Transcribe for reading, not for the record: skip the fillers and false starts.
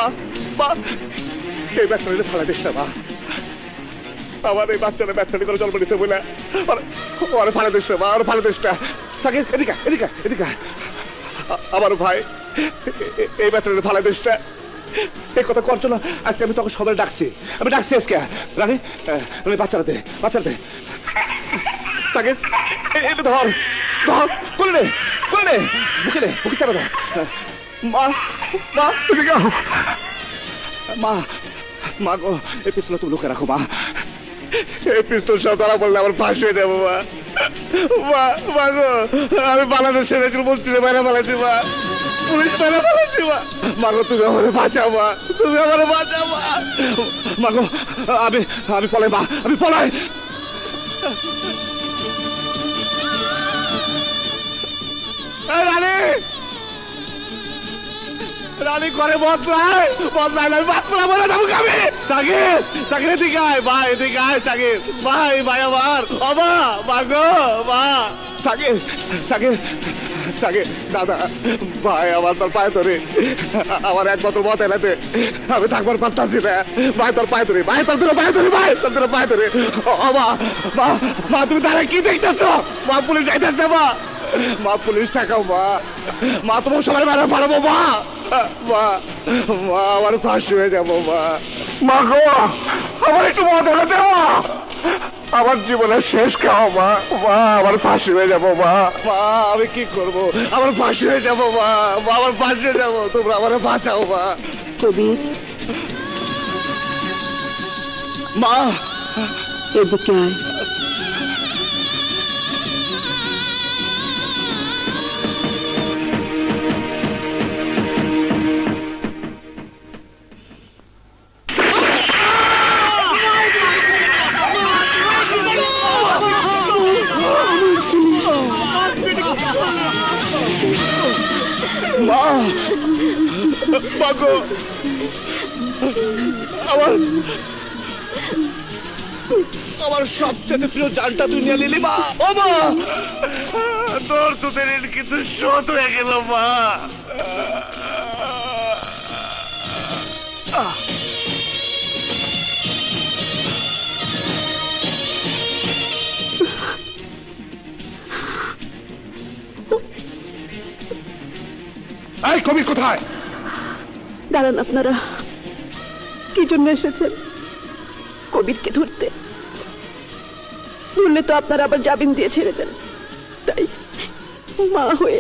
মা মা সেই ব্যাটারিতে ফালা দিস না মা আমার এই বাচ্চারা ব্যাটারি করে জন্ম দিচ্ছে বলে ওরে ফালা দিস না মা ওরে ফালা দিস না সাকিব এদিকে এদিকে এদিকে আমার ভাই এই ব্যাটারি ফালা দিস না এই কথা করছো না আজকে আমি তোকে সবাই ডাকছি আমি ডাকছি আজকে রানী রানী বাচ্চারাতে বাচ্চারাতে সাকিব এটা ধর ধর খুলে নে খুলে নে বুকে চাপা দাও মা মা তুমি যাও মা মা গো এই পিস্তল তুমি লুকে রাখো মা এই পিস্তল সব ধরা বললে আমার ফাঁস হয়ে যাবো মা মা মা গো আমি পালানো সেরেছি বলছি বাইরে পালাচ্ছি মা পুলিশ বাইরে পালাচ্ছি মা মা গো তুমি আমার বাঁচাও মা তুমি আমার বাঁচাও মা মা গো আমি পলাই মা আমি পলাই রানী রানী করে বদলায় না বাস পড়া বলে যাবো আমি সাকিব সাকিব এদিকে আয় ভাই এদিকে আয় সাকিব ভাই ভাই আমার বাবা মা গো মা সাকিব সাকিব সাকিব দাদা ভাই আমার তোর পায়ে ধরে আমার একমাত্র মত এলাতে আমি থাকবার পারতাছি না ভাই তোর পায়ে ধরে ভাই তোর ধরে পায়ে ধরে ভাই তোর ধরে পায়ে ধরে মা মা মা তুমি তারা কি দেখতেছ মা পুলিশ যাইতেছে মা মা পুলিশ টাকাও মা মা তোমার সবাই মারা পারবো মা মা মা আমার ফাঁসি হয়ে যাবো মা মা গো আমার একটু মত হলে দেবো আমার জীবনের শেষ খাও মা মা আমার ফাঁসি হয়ে যাবো মা মা আমি কি করবো আমার ফাঁসি হয়ে যাবো মা মা আমার ফাঁসি হয়ে যাবো তোমরা আমার বাঁচাও মা কবির মা এদিকে আয় মা মাগো আমার সবচেয়ে প্রিয় জানটা তুই নিয়ে নিলি মা ও মা তোর তোদের কিন্তু শোধ হয়ে গেল মা এই কবির কোথায় দাঁড়ান আপনারা কি জন্য এসেছেন কবিরকে ধরতে ধরলে তো আপনারা আবার জামিন দিয়ে ছেড়ে দেন তাই মা হয়ে